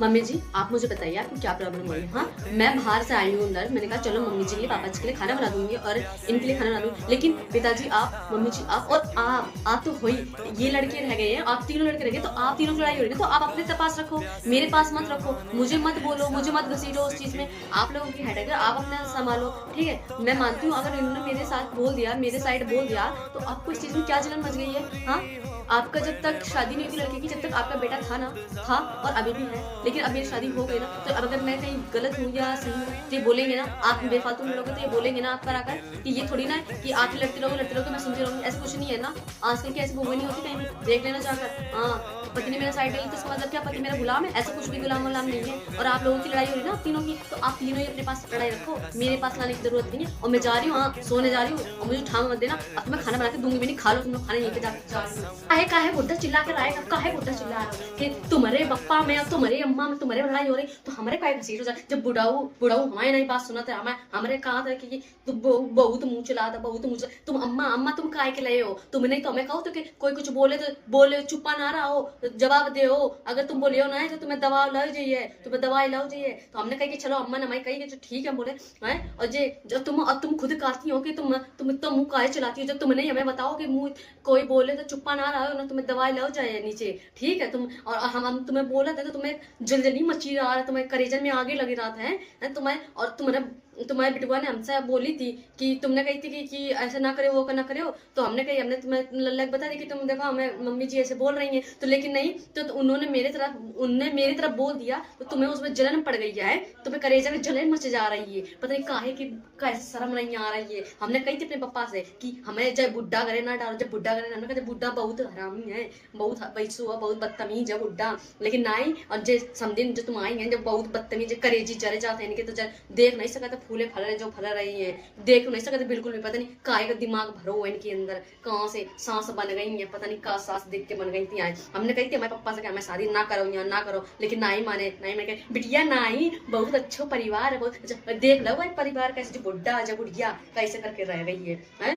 Mummy जी आप मुझे बताइए आपको क्या प्रॉब्लम हो रही है। हाँ, मैं बाहर से आई हूँ अंदर, मैंने कहा चलो मम्मी जी के लिए पापा जी के लिए खाना बना दूंगी और इनके लिए खाना बना दूंगी, लेकिन पिताजी आप, मम्मी जी आप और आप तो हो ही, ये लड़के रह गए हैं, आप तीनों लड़के रह गए, तो आप तीनों की लड़ाई हो रही है, तो आप अपने पास रखो, मेरे पास मत रखो, मुझे मत बोलो, मुझे मत घसीटो उस चीज में। आप लोगों की हेडेक है, आप अपने संभालो। ठीक है, मैं मानती हूँ अगर इन्होंने मेरे साथ बोल दिया, मेरे साइड बोल दिया, तो आपको इस चीज में क्या जलन मच गई है। हाँ, आपका जब तक शादी नहीं हुई थी लड़के की, जब तक आपका बेटा था ना, था और अभी भी है, लेकिन अब मेरी शादी हो गई ना, तो अब अगर मैं कहीं गलत हूँ या सही हूँ तो ये बोलेंगे ना, आप बेफालतू में लड़ोगे तो ये बोलेंगे ना आप पर आकर कि ये थोड़ी ना है कि आप लड़ते रहोगे मैं सुनती रहूंगी, ऐसा कुछ नहीं है ना। आजकल की ऐसी बहुएं नहीं होती, कहीं भी देख लेना जाकर। हाँ, पति ने मेरा साइड लिया तो इसका मतलब क्या पति मेरा गुलाम है? ऐसा कुछ भी गुलाम वुलाम नहीं है। और आप लोगों की लड़ाई हो रही है ना आप तीनों की, तो आप तीनों ही अपने पास लड़ाई रखो, मेरे पास लाने की जरूरत नहीं है। और मैं जा रही हूँ, हाँ सोने जा रही हूँ, और मुझे ठाम मत देना। अब तो मैं खाना बना के दूंगी भी नहीं, खा लो तुम लोग खाना, यहीं पे जाके जा रही हूँ। काहे बुड्ढा चिल्ला कर आएगा, काहे बुड्ढा चिल्ला रहा है कि तुम्हारे पप्पा में और तुम्हारे अम्मा में तुम्हारे लड़ाई हो रही, तो हमारे काहे घसीट हो जाए। जब बुढ़ाऊ बुढ़ाऊ हमारे नहीं बात सुना था, हमारे कहा था कि तुम बहुत मुंह चला था, बहुत मुंह चला, तुम अम्मा अम्मा तुम काहे के लए हो, तुम नहीं तो हमें कहो तो कि कोई कुछ बोले तो बोले, चुप्पा ना रहा हो, जवाब दे हो। अगर तुम बोलियो ना है तो तुम्हें दवा लाओ जाइए, तुम्हें दवाई लाओ जाइए। तो हमने कही कि चलो अम्मा ने हमारी कही कि ठीक है बोले है। और जे जब तुम खुद कहती हो कि तुम तो मुंह काहे चलाती हो, जब तुम नहीं हमें बताओ कि मुंह कोई बोले तो चुप्पा ना रहा हो ना, तुम्हें दवाई लाओ जाए नीचे। ठीक है, तुम और हम तुम्हें बोला था तो तुम्हें जलजली मची रहा है, तुम्हें करेजन में आगे लगी रहा था है तुम्हें। और तुम्हारे बिटवा ने हमसे बोली थी कि तुमने कही थी कि ऐसा ना करे वो ना करे हो, तो हमने तुम्हें लग बता दी कि तुम देखो हमें मम्मी जी ऐसे बोल रही हैं, तो लेकिन नहीं तो उन्होंने मेरी तरफ बोल दिया, तो तुम्हें उसमें जलन पड़ गई है, तुम्हें करेजा में जलन मच जा रही है, पता नहीं काहे की कैसे शर्म नहीं आ रही है। हमने कही थी अपने पापा से कि हमें जब बुड्ढा करे ना डालो, जब बुड्ढा करे, हमने कहते बुड्ढा बहुत हरामी है, बहुत बैसू है, बहुत बदतमीज है बुड्ढा, लेकिन नहीं। और जे समदिन जो तुम आई हैं जब बहुत बदतमीज करेजी जरे जाते हैं इनके, तो देख नहीं सकते फूले फल रहे जो फल रही है, देख नहीं सकते बिल्कुल भी, पता नहीं काहे का दिमाग भरो हुआ इनके अंदर, कहाँ से सांस बन गई है, पता नहीं कहाँ सांस देख के बन गई थी। आए हमने कही थी हमारे पापा से कि हमें शादी ना करो या ना करो, लेकिन नहीं माने, नहीं मैं कह बिटिया नहीं, बहुत अच्छा परिवार है, बहुत अच्छा, देख लो भाई परिवार कैसे, जो बुढ़ा जो बुढ़िया कैसे करके रह गई है।